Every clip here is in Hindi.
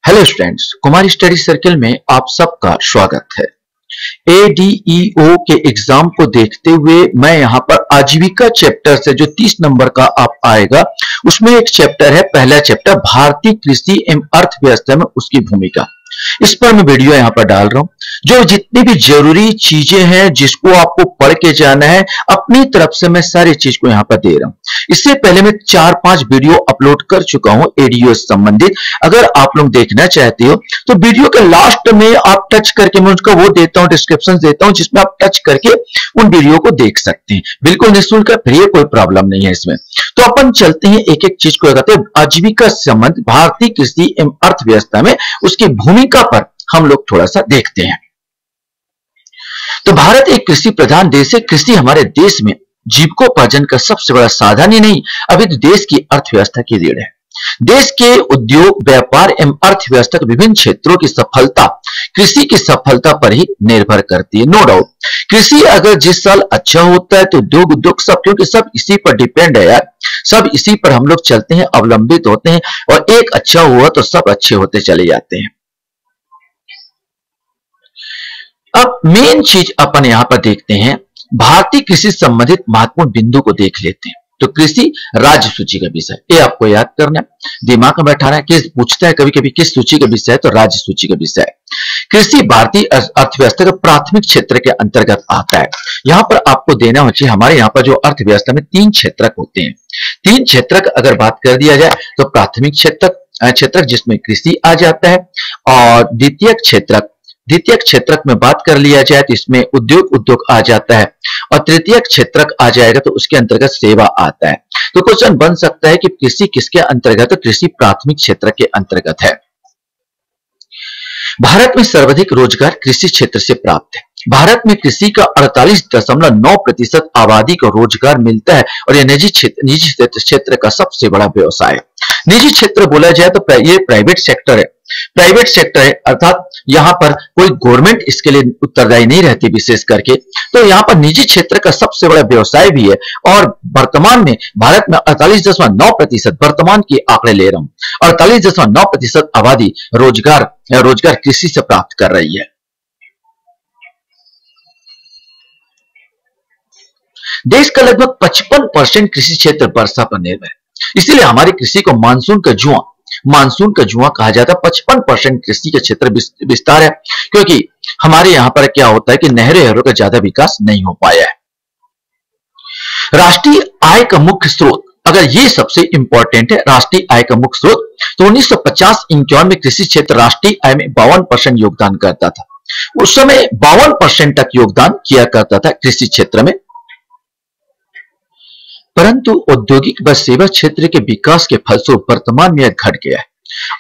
Hello students, Kumar study circle में आप सबका स्वागत है। एडीईओ के एग्जाम को देखते हुए मैं यहाँ पर आजीविका चैप्टर से जो 30 नंबर का आप आएगा उसमें एक चैप्टर है, पहला चैप्टर भारतीय कृषि एवं अर्थव्यवस्था में उसकी भूमिका। इस पर मैं वीडियो यहाँ पर डाल रहा हूँ। जो जितनी भी जरूरी चीजें हैं जिसको आपको पढ़ के जाना है, अपनी तरफ से मैं सारी चीज को यहाँ पर दे रहा हूँ। इससे पहले मैं 4-5 वीडियो अपलोड कर चुका हूँ एडीओ से संबंधित। अगर आप लोग देखना चाहते हो तो वीडियो के लास्ट में आप टच करके मैं उसका वो देता हूँ, डिस्क्रिप्शन देता हूँ, जिसमें आप टच करके उन वीडियो को देख सकते हैं। बिल्कुल निःशुल्क, फ्री, कोई प्रॉब्लम नहीं है इसमें। तो अपन चलते हैं एक एक चीज को लगाते हैं। आजीविका संबंध भारतीय कृषि एवं अर्थव्यवस्था में उसकी भूमिका पर हम लोग थोड़ा सा देखते हैं। तो भारत एक कृषि प्रधान देश है। कृषि हमारे देश में जीविकोपार्जन का सबसे बड़ा साधन ही नहीं, अभी तो देश की अर्थव्यवस्था की रीढ़ है। देश के उद्योग, व्यापार एवं अर्थव्यवस्था के विभिन्न क्षेत्रों की सफलता कृषि की सफलता पर ही निर्भर करती है। नो डाउट, कृषि अगर जिस साल अच्छा होता है तो उद्योग सब, क्योंकि सब इसी पर डिपेंड है यार, सब इसी पर हम लोग चलते हैं, अवलंबित होते हैं, और एक अच्छा हुआ तो सब अच्छे होते चले जाते हैं। अब मेन चीज अपन यहां पर देखते हैं, भारतीय कृषि संबंधित महत्वपूर्ण बिंदु को देख लेते हैं। तो कृषि राज्य सूची का विषय, ये आपको याद करना है, दिमाग में बैठाना है। किस पूछता है कभी कभी किस सूची का विषय है, तो राज्य सूची का विषय है। कृषि भारतीय अर्थव्यवस्था का प्राथमिक क्षेत्र के अंतर्गत आता है। यहां पर आपको देना हो चाहिए, हमारे यहाँ पर जो अर्थव्यवस्था में 3 क्षेत्रक होते हैं। 3 क्षेत्रक अगर बात कर दिया जाए तो प्राथमिक क्षेत्रक जिसमें कृषि आ जाता है, और द्वितीय क्षेत्रक में बात कर लिया जाए तो इसमें उद्योग आ जाता है, और तृतीय क्षेत्रक आ जाएगा तो उसके अंतर्गत सेवा आता है। तो क्वेश्चन बन सकता है कि कृषि किसके अंतर्गत, तो कृषि प्राथमिक क्षेत्र के अंतर्गत है। भारत में सर्वाधिक रोजगार कृषि क्षेत्र से प्राप्त है। भारत में कृषि का 48.9% आबादी को रोजगार मिलता है, और यह निजी क्षेत्र का सबसे बड़ा व्यवसाय है। निजी क्षेत्र बोला जाए तो ये प्राइवेट सेक्टर है, अर्थात यहाँ पर कोई गवर्नमेंट इसके लिए उत्तरदायी नहीं रहती विशेष करके। तो यहाँ पर निजी क्षेत्र का सबसे बड़ा व्यवसाय भी है, और वर्तमान में भारत में 48.9%, वर्तमान के आंकड़े ले रहा हूं, 48.9% आबादी रोजगार कृषि से प्राप्त कर रही है। देश का लगभग 55% कृषि क्षेत्र वर्षा पर निर्भर है। इसीलिए हमारी कृषि को मानसून का जुआ कहा जाता है। 55% कृषि का क्षेत्र विस्तार है, क्योंकि हमारे यहाँ पर क्या होता है कि नहरों का ज्यादा विकास नहीं हो पाया है। राष्ट्रीय आय का मुख्य स्रोत, अगर ये सबसे इंपॉर्टेंट है, राष्ट्रीय आय का मुख्य स्रोत, तो 1950-51 में कृषि क्षेत्र राष्ट्रीय आय में 52% योगदान करता था। उस समय 52% तक योगदान किया करता था कृषि क्षेत्र में। परंतु औद्योगिक व सेवा क्षेत्र के विकास के फलस्वरूप वर्तमान में यह घट गया है।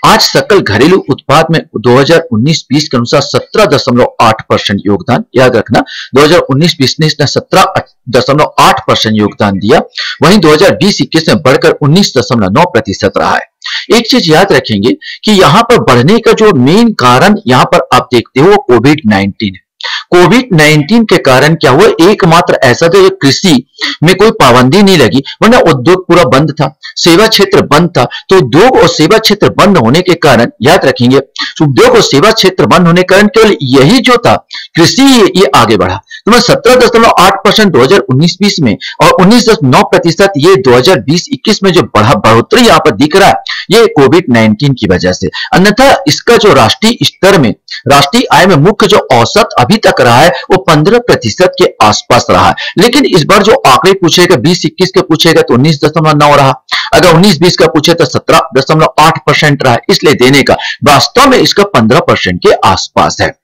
आज सकल घरेलू उत्पाद में 2019-20 के अनुसार 17.8% योगदान, याद रखना 2019-20 ने 17.8% योगदान दिया, वहीं 2020-21 में बढ़कर 19.9% रहा है। एक चीज याद रखेंगे कि यहां पर बढ़ने का जो मेन कारण यहां पर आप देखते हो कोविड-19 है। कोविड-19 के कारण क्या हुआ, एकमात्र ऐसा था कि कृषि में कोई पाबंदी नहीं लगी, वरना उद्योग पूरा बंद था, सेवा क्षेत्र बंद था। तो उद्योग और सेवा क्षेत्र बंद होने के कारण, याद रखेंगे, उद्योग और सेवा क्षेत्र बंद होने के कारण केवल यही जो था कृषि, ये आगे बढ़ा। तो मैं 17.8% 2019-20 में और 19.9% ये 2020-21 में जो बढ़ोतरी यहाँ पर दिख रहा है, ये कोविड-19 की वजह से। अन्यथा इसका जो राष्ट्रीय स्तर में, राष्ट्रीय आय में मुख्य जो औसत अभी तक रहा है वो 15% के आसपास रहा है। लेकिन इस बार जो आंकड़े पूछेगा 20-21 के पूछेगा तो 19.9 रहा, अगर 19-20 का पूछे तो 17.8% रहा, इसलिए देने का वास्तव में इसका 15% के आसपास है।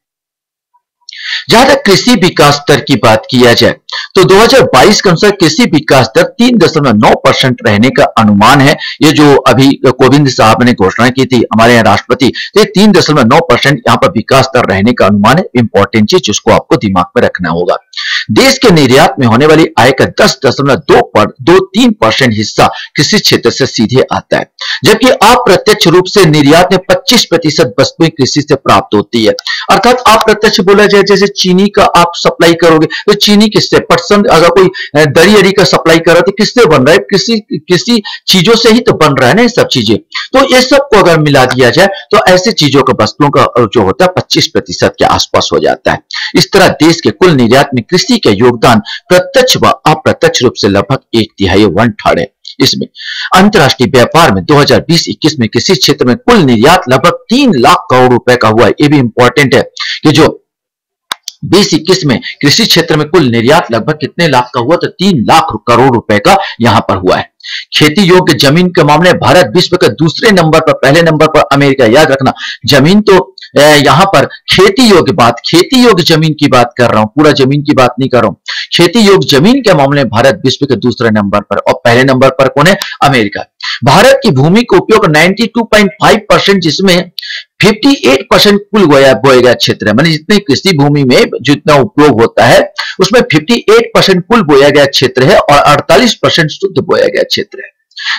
जहां तक कृषि विकास दर की बात किया जाए तो 2022 के अनुसार कृषि विकास दर 3.9% रहने का अनुमान है। ये जो अभी कोविंद साहब ने घोषणा की थी, हमारे यहाँ राष्ट्रपति, तो 3.9% यहाँ पर विकास दर रहने का अनुमान है। इंपॉर्टेंट चीज जिसको आपको दिमाग में रखना होगा। देश के निर्यात में होने वाली आय का 10.23% हिस्सा कृषि क्षेत्र से सीधे आता है, जबकि अप्रत्यक्ष रूप से निर्यात में 25% वस्तुएं कृषि से प्राप्त होती है। अर्थात अप्रत्यक्ष बोला जाए, जैसे चीनी का आप सप्लाई करोगे तो चीनी किससे, पटसन अगर कोई दरी अरी का सप्लाई कर रहा है तो किससे बन रहा है, किसी चीजों से ही तो बन रहा है ना ये सब चीजें। तो ये सब को अगर मिला दिया जाए तो ऐसे चीजों का वस्तुओं का जो होता है 25% के आसपास हो जाता है। इस तरह देश के कुल निर्यात में कृषि का योगदान प्रत्यक्ष व अप्रत्यक्ष रूप से लगभग 1/3 1/3 है। इसमें अंतरराष्ट्रीय व्यापार में 2020-21 में कृषि क्षेत्र में कुल निर्यात लगभग 3 लाख करोड़ रुपए का हुआ है। ये भी इंपॉर्टेंट है कि जो 2021 में कृषि क्षेत्र में कुल निर्यात लगभग कितने लाख का हुआ, तो 3 लाख करोड़ रुपए का यहां पर हुआ है। खेती योग्य जमीन के मामले में भारत विश्व के दूसरे नंबर पर, पहले नंबर पर अमेरिका। याद रखना, जमीन तो यहां पर खेती योग्य जमीन की बात कर रहा हूं, पूरा जमीन की बात नहीं कर रहा हूं। खेती योग्य जमीन के मामले में भारत विश्व के दूसरे नंबर पर और पहले नंबर पर कौन है, अमेरिका। भारत की भूमि का उपयोग 92.5%, जिसमें 58% कुल बोया गया क्षेत्र है, मानी जितनी कृषि भूमि में जितना उपयोग होता है उसमें 58% कुल बोया गया क्षेत्र है और 48% शुद्ध बोया गया क्षेत्र है।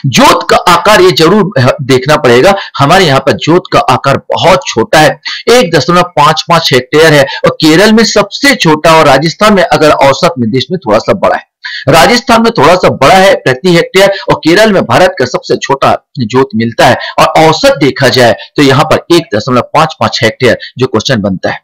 जोत का आकार ये जरूर देखना पड़ेगा, हमारे यहाँ पर जोत का आकार बहुत छोटा है, 1.55 हेक्टेयर है और केरल में सबसे छोटा और राजस्थान में अगर औसत में देश में थोड़ा सा बड़ा है। राजस्थान में थोड़ा सा बड़ा है प्रति हेक्टेयर और केरल में भारत का सबसे छोटा जोत मिलता है और औसत देखा जाए तो यहां पर 1.55 हेक्टेयर जो क्वेश्चन बनता है।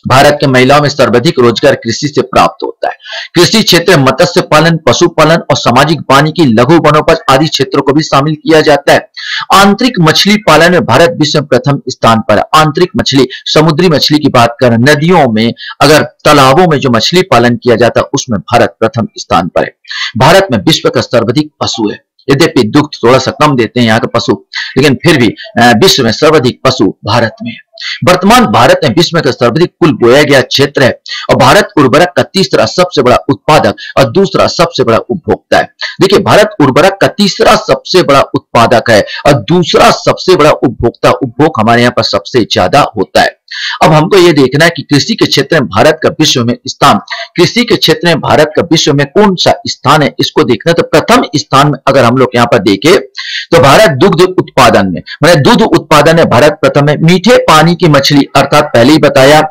भारत के महिलाओं में सर्वाधिक रोजगार कृषि से प्राप्त होता है। कृषि क्षेत्र में मत्स्य पालन, पशुपालन और सामाजिक वानिकी, लघु वनोपज आदि क्षेत्रों को भी शामिल किया जाता है। आंतरिक मछली पालन में भारत विश्व में प्रथम स्थान पर है। आंतरिक मछली, समुद्री मछली की बात करें, नदियों में अगर तालाबों में जो मछली पालन किया जाता है उसमें भारत प्रथम स्थान पर है। भारत में विश्व का सर्वाधिक पशु है, यद्यपि दुग्ध थोड़ा सा कम देते हैं यहाँ के पशु, लेकिन फिर भी विश्व में सर्वाधिक पशु भारत में है। वर्तमान भारत में विश्व का सर्वाधिक कुल बोया गया क्षेत्र है और भारत उर्वरक का तीसरा सबसे बड़ा उत्पादक और दूसरा सबसे बड़ा उपभोक्ता है। देखिए, भारत उर्वरक का तीसरा सबसे बड़ा उत्पादक है और दूसरा सबसे बड़ा उपभोक्ता। उपभोग हमारे यहाँ पर सबसे ज्यादा होता है। अब हमको ये देखना है कि कृषि के क्षेत्र में भारत का विश्व में स्थान, कृषि के क्षेत्र में भारत का विश्व में कौन सा स्थान है, इसको देखना। तो प्रथम स्थान में अगर हम लोग यहाँ पर देखें तो भारत दुग्ध उत्पादन में, मैंने दूध उत्पादन में भारत प्रथम है। मीठे पानी की मछली, अर्थात पहले ही बताया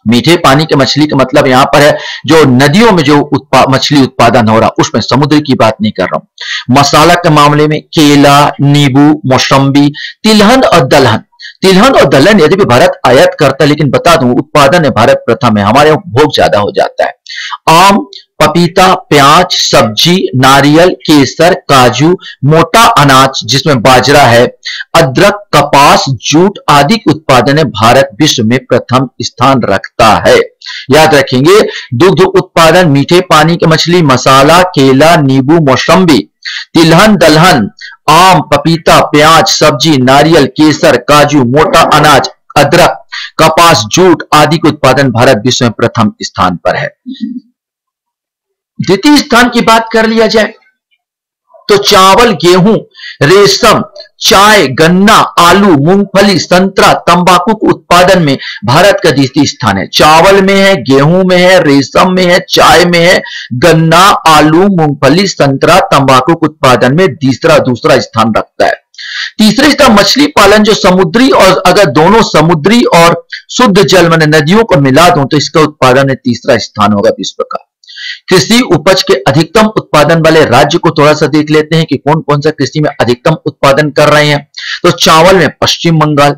मीठे पानी की मछली का मतलब यहां पर है जो नदियों में जो मछली उत्पादन हो रहा, उसमें समुद्र की बात नहीं कर रहा हूं। मसाला के मामले में केला, नींबू, मौसम्बी, तिलहन और दलहन। तिलहन और दलहन यदि भी भारत आयात करता है, लेकिन बता दूं उत्पादन में भारत प्रथम है, हमारे उपभोग ज्यादा हो जाता है। आम, पपीता, प्याज, सब्जी, नारियल, केसर, काजू, मोटा अनाज जिसमें बाजरा है, अदरक, कपास, जूट आदि के उत्पादन में भारत विश्व में प्रथम स्थान रखता है। याद रखेंगे, दुग्ध उत्पादन, मीठे पानी की मछली, मसाला, केला, नींबू, मौसम्बी, तिलहन, दलहन, आम, पपीता, प्याज, सब्जी, नारियल, केसर, काजू, मोटा अनाज, अदरक, कपास, जूट आदि के उत्पादन भारत विश्व में प्रथम स्थान पर है। द्वितीय स्थान की बात कर लिया जाए तो चावल, गेहूं, रेशम, चाय, गन्ना, आलू, मूंगफली, संतरा, तंबाकू के उत्पादन में भारत का द्वितीय स्थान है। चावल में है, गेहूं में है, रेशम में है, चाय में है, गन्ना, आलू, मूंगफली, संतरा, तंबाकू के उत्पादन में दूसरा स्थान रखता है। तीसरे स्थान मछली पालन, जो समुद्री और अगर दोनों समुद्री और शुद्ध जल मैंने नदियों को मिला दूं तो इसका उत्पादन में तीसरा स्थान होगा विश्व का। कृषि उपज के अधिकतम उत्पादन वाले राज्य को थोड़ा सा देख लेते हैं कि कौन कौन सा कृषि में अधिकतम उत्पादन कर रहे हैं। तो चावल में पश्चिम बंगाल,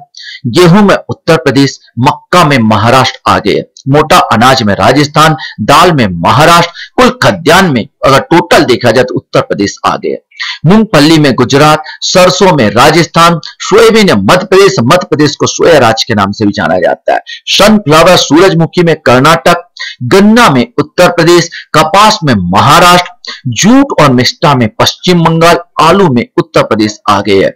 गेहूं में उत्तर प्रदेश, मक्का में महाराष्ट्र आगे, मोटा अनाज में राजस्थान, दाल में महाराष्ट्र, कुल खाद्यान्न में अगर टोटल देखा जाए तो उत्तर प्रदेश आगे है। मूंगफली में गुजरात, सरसों में राजस्थान, सोयाबीन में मध्य प्रदेश को सोया राज्य के नाम से भी जाना जाता है। सनफ्लावर, सूरजमुखी में कर्नाटक, गन्ना में उत्तर प्रदेश, कपास में महाराष्ट्र, जूट और मिष्टा में पश्चिम बंगाल, आलू में उत्तर प्रदेश आगे है।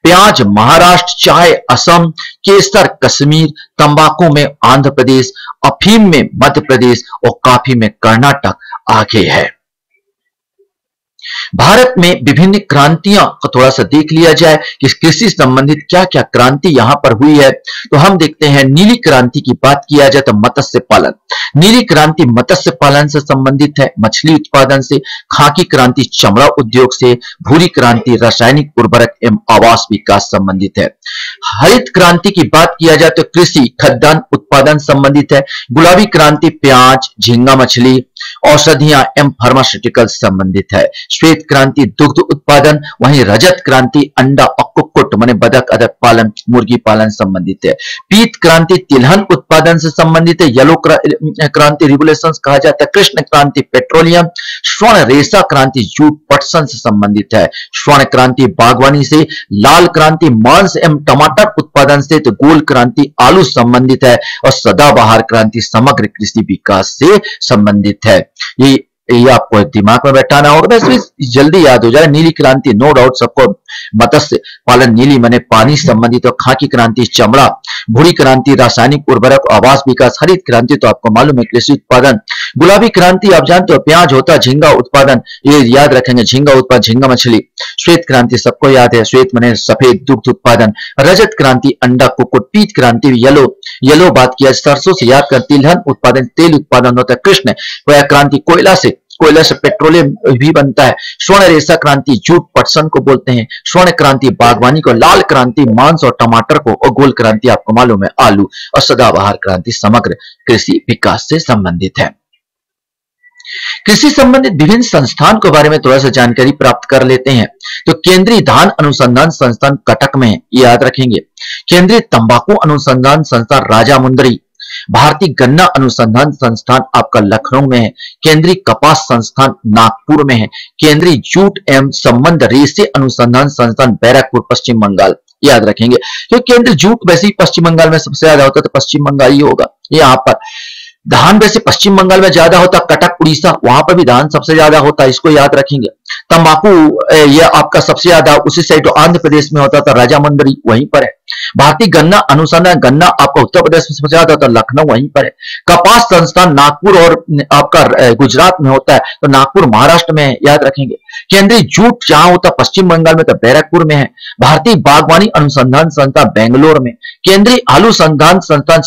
प्याज महाराष्ट्र, चाय असम, केसर कश्मीर, तंबाकू में आंध्र प्रदेश, अफीम में मध्य प्रदेश और कॉफी में कर्नाटक आगे है। भारत में विभिन्न क्रांतियां को थोड़ा सा देख लिया जाए कि कृषि संबंधित क्या क्या क्रांति यहां पर हुई है। तो हम देखते हैं नीली क्रांति की बात किया जाए तो मत्स्य पालन। नीली क्रांति मत्स्य पालन से संबंधित है, मछली उत्पादन से। खाकी क्रांति चमड़ा उद्योग से। भूरी क्रांति रासायनिक उर्वरक एवं आवास विकास संबंधित है। हरित क्रांति की बात किया जाए तो कृषि खाद्यान्न उत्पादन संबंधित है। गुलाबी क्रांति प्याज, झींगा मछली, औषधियां एवं फार्मास्यूटिकल संबंधित है। श्वेत क्रांति दुग्ध उत्पादन। वहीं रजत क्रांति अंडा और कुक्कुट माने बतख अदक पालन, मुर्गी पालन संबंधित है। पीत क्रांति तिलहन उत्पादन से संबंधित है। येलो क्रांति रिवोल्यूशन कहा जाता है। कृष्ण क्रांति पेट्रोलियम। स्वर्ण रेशा क्रांति जूट पटसन से संबंधित है। स्वर्ण क्रांति बागवानी से। लाल क्रांति मांस एवं टमाटर उत्पादन से। तो गोल क्रांति आलू संबंधित है। और सदाबहार क्रांति समग्र कृषि विकास से संबंधित है। ये आपको दिमाग में बैठाना होगा, वैसे जल्दी याद हो जाए। नीली क्रांति नो डाउट सबको, मत्स्य पालन नीली माने पानी संबंधित। और खाकी क्रांति चमड़ा। भूरी क्रांति रासायनिक उर्वरक आवास विकास। हरित क्रांति तो आपको मालूम है कृषि उत्पादन। गुलाबी क्रांति आप जानते हो प्याज होता है, झींगा उत्पादन, ये याद रखेंगे, झींगा उत्पादन, झींगा मछली। श्वेत क्रांति सबको याद है, श्वेत माने सफेद दुग्ध उत्पादन। रजत क्रांति अंडा कुक्कुट। पीत क्रांति येलो बात किया, सरसों से याद कर तिलहन उत्पादन, तेल उत्पादन होता है। कृष्ण क्रांति कोयला से पेट्रोलियम भी बनता है। स्वर्ण रेशा क्रांति जूट पटसन को बोलते हैं। स्वर्ण क्रांति बागवानी को। लाल क्रांति मांस और टमाटर को। और गोल क्रांति आपको मालूम है आलू। और सदाबहार क्रांति समग्र कृषि विकास से संबंधित है। कृषि संबंधित विभिन्न संस्थान के बारे में थोड़ा सा जानकारी प्राप्त कर लेते हैं। तो केंद्रीय धान अनुसंधान संस्थान कटक में है, याद रखेंगे। केंद्रीय तंबाकू अनुसंधान संस्थान राजामुंदरी। भारतीय गन्ना अनुसंधान संस्थान आपका लखनऊ में है। केंद्रीय कपास संस्थान नागपुर में है। केंद्रीय जूट एवं संबंध रेशे अनुसंधान संस्थान बैरकपुर पश्चिम बंगाल, याद रखेंगे। तो केंद्रीय जूट वैसे ही पश्चिम बंगाल में सबसे ज्यादा होता है, तो पश्चिम बंगाल ही होगा। यहाँ पर धान वैसे पश्चिम बंगाल में ज्यादा होता, कटक उड़ीसा, वहां पर भी धान सबसे ज्यादा होता है, इसको याद रखेंगे। तंबाकू ये आपका सबसे ज्यादा उसी साइड आंध्र प्रदेश में होता था, राजामंदरी वहीं पर है। भारतीय गन्ना अनुसंधान, गन्ना आपका उत्तर प्रदेश में सबसे ज्यादा होता है, लखनऊ वहीं पर है। कपास संस्थान नागपुर और आपका गुजरात में होता है, तो नागपुर महाराष्ट्र में है, याद रखेंगे। केंद्रीय जूट जहां होता पश्चिम बंगाल में, तो बैरकपुर में है। भारतीय बागवानी अनुसंधान संस्थान बेंगलोर में। केंद्रीय आलू संधान संस्थान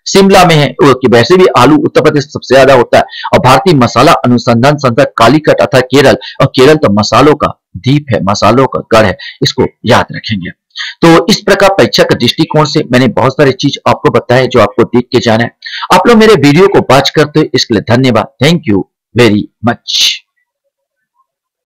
शिमला में है, कि वैसे भी आलू उत्तर प्रदेश सबसे ज्यादा होता है। और भारतीय मसाला अनुसंधान संस्थान कालीकट अर्थात केरल, और केरल तो मसालों का द्वीप है, मसालों का गढ़ है, इसको याद रखेंगे। तो इस प्रकार परीक्षा के दृष्टिकोण से मैंने बहुत सारी चीज आपको बताया जो आपको देख के जाना है। आप लोग मेरे वीडियो को वॉच करते हो इसके लिए धन्यवाद। Thank you very much.